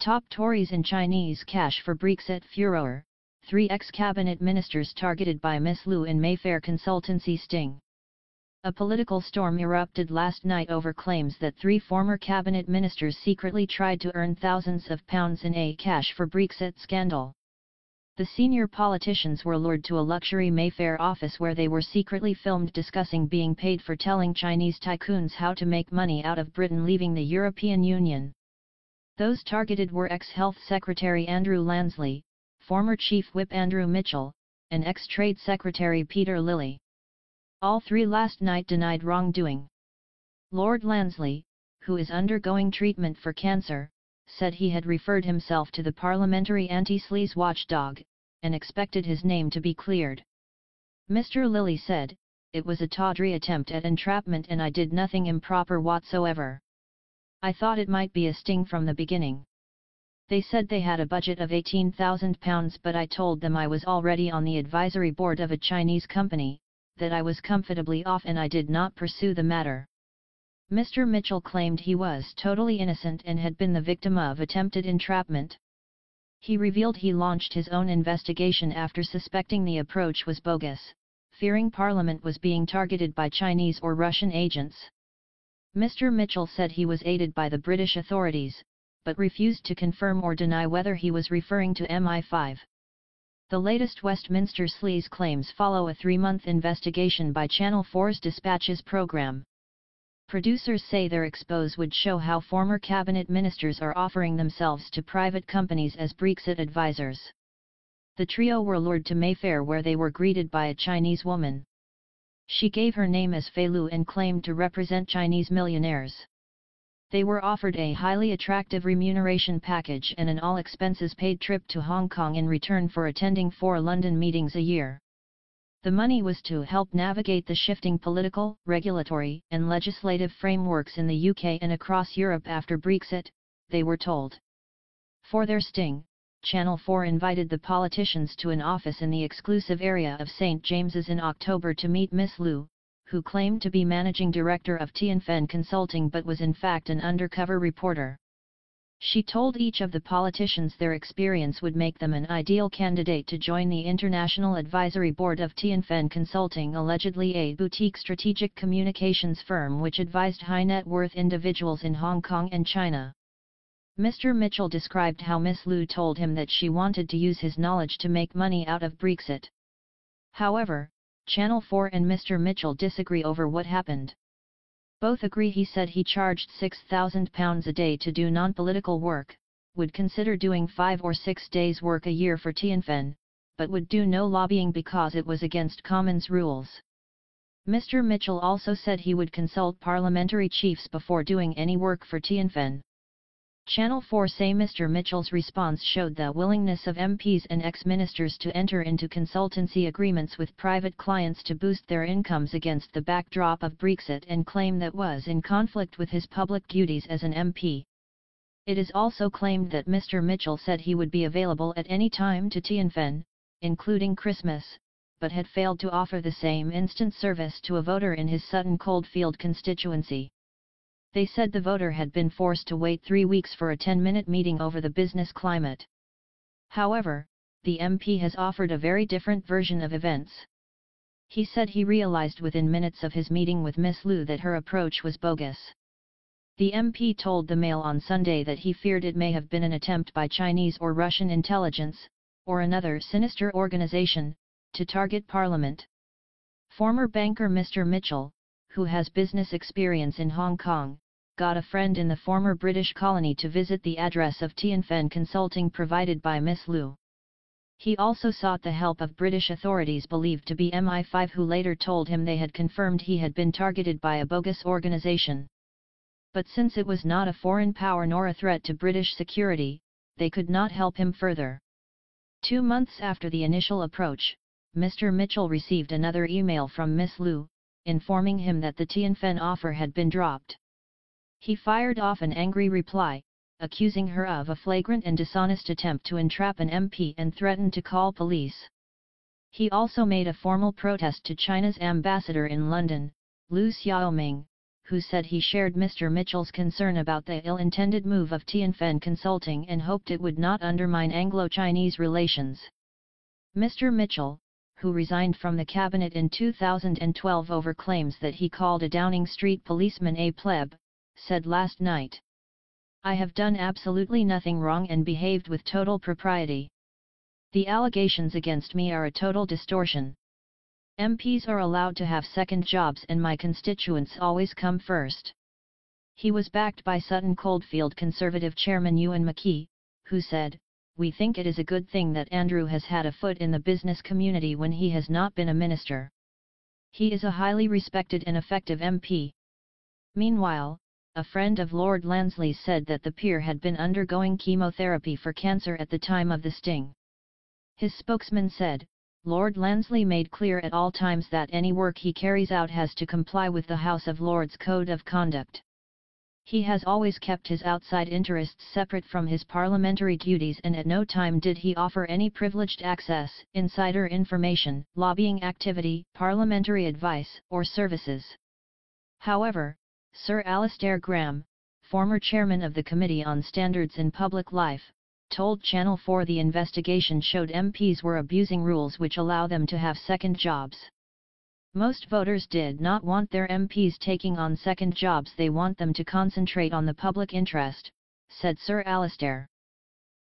Top Tories in Chinese cash for Brexit furor, 3 ex-cabinet ministers targeted by Miss Liu in Mayfair consultancy sting. A political storm erupted last night over claims that 3 former cabinet ministers secretly tried to earn thousands of pounds in a cash for Brexit scandal. The senior politicians were lured to a luxury Mayfair office where they were secretly filmed discussing being paid for telling Chinese tycoons how to make money out of Britain leaving the European Union. Those targeted were ex-Health Secretary Andrew Lansley, former Chief Whip Andrew Mitchell, and ex-Trade Secretary Peter Lilly. All 3 last night denied wrongdoing. Lord Lansley, who is undergoing treatment for cancer, said he had referred himself to the parliamentary anti-sleaze watchdog, and expected his name to be cleared. Mr. Lilly said, "It was a tawdry attempt at entrapment and I did nothing improper whatsoever. I thought it might be a sting from the beginning. They said they had a budget of £18,000 but I told them I was already on the advisory board of a Chinese company, that I was comfortably off and I did not pursue the matter." Mr. Mitchell claimed he was totally innocent and had been the victim of attempted entrapment. He revealed he launched his own investigation after suspecting the approach was bogus, fearing Parliament was being targeted by Chinese or Russian agents. Mr. Mitchell said he was aided by the British authorities, but refused to confirm or deny whether he was referring to MI5. The latest Westminster sleaze claims follow a 3-month investigation by Channel 4's Dispatches programme. Producers say their expose would show how former cabinet ministers are offering themselves to private companies as Brexit advisors. The trio were lured to Mayfair where they were greeted by a Chinese woman. She gave her name as Fei Lu and claimed to represent Chinese millionaires. They were offered a highly attractive remuneration package and an all-expenses-paid trip to Hong Kong in return for attending 4 London meetings a year. The money was to help navigate the shifting political, regulatory, and legislative frameworks in the UK and across Europe after Brexit, they were told. For their sting, Channel 4 invited the politicians to an office in the exclusive area of St James's in October to meet Miss Liu, who claimed to be managing director of Tianfen Consulting but was in fact an undercover reporter. She told each of the politicians their experience would make them an ideal candidate to join the International Advisory Board of Tianfen Consulting, allegedly a boutique strategic communications firm which advised high-net-worth individuals in Hong Kong and China. Mr. Mitchell described how Miss Liu told him that she wanted to use his knowledge to make money out of Brexit. However, Channel 4 and Mr. Mitchell disagree over what happened. Both agree he said he charged £6,000 a day to do non-political work, would consider doing 5 or 6 days' work a year for Tianfen, but would do no lobbying because it was against Commons rules. Mr. Mitchell also said he would consult parliamentary chiefs before doing any work for Tianfen. Channel 4 say Mr. Mitchell's response showed the willingness of MPs and ex-ministers to enter into consultancy agreements with private clients to boost their incomes against the backdrop of Brexit and claim that was in conflict with his public duties as an MP. It is also claimed that Mr. Mitchell said he would be available at any time to Tianfen, including Christmas, but had failed to offer the same instant service to a voter in his Sutton Coldfield constituency. They said the voter had been forced to wait 3 weeks for a 10-minute meeting over the business climate. However, the MP has offered a very different version of events. He said he realized within minutes of his meeting with Miss Liu that her approach was bogus. The MP told the Mail on Sunday that he feared it may have been an attempt by Chinese or Russian intelligence, or another sinister organization, to target Parliament. Former banker Mr. Mitchell, who has business experience in Hong Kong, got a friend in the former British colony to visit the address of Tianfen Consulting provided by Miss Liu. He also sought the help of British authorities believed to be MI5 who later told him they had confirmed he had been targeted by a bogus organization. But since it was not a foreign power nor a threat to British security, they could not help him further. 2 months after the initial approach, Mr. Mitchell received another email from Miss Liu, informing him that the Tianfen offer had been dropped. He fired off an angry reply, accusing her of a flagrant and dishonest attempt to entrap an MP and threatened to call police. He also made a formal protest to China's ambassador in London, Liu Xiaoming, who said he shared Mr. Mitchell's concern about the ill-intended move of Tianfen Consulting and hoped it would not undermine Anglo-Chinese relations. Mr. Mitchell, who resigned from the cabinet in 2012 over claims that he called a Downing Street policeman a pleb, said last night, "I have done absolutely nothing wrong and behaved with total propriety. The allegations against me are a total distortion. MPs are allowed to have second jobs and my constituents always come first." He was backed by Sutton Coldfield Conservative chairman Ewan McKee, who said, "We think it is a good thing that Andrew has had a foot in the business community when he has not been a minister. He is a highly respected and effective MP." Meanwhile, a friend of Lord Lansley's said that the peer had been undergoing chemotherapy for cancer at the time of the sting. His spokesman said, "Lord Lansley made clear at all times that any work he carries out has to comply with the House of Lords Code of Conduct. He has always kept his outside interests separate from his parliamentary duties and at no time did he offer any privileged access, insider information, lobbying activity, parliamentary advice, or services." However, Sir Alistair Graham, former chairman of the Committee on Standards in Public Life, told Channel 4 the investigation showed MPs were abusing rules which allow them to have second jobs. "Most voters did not want their MPs taking on second jobs, they want them to concentrate on the public interest," said Sir Alistair.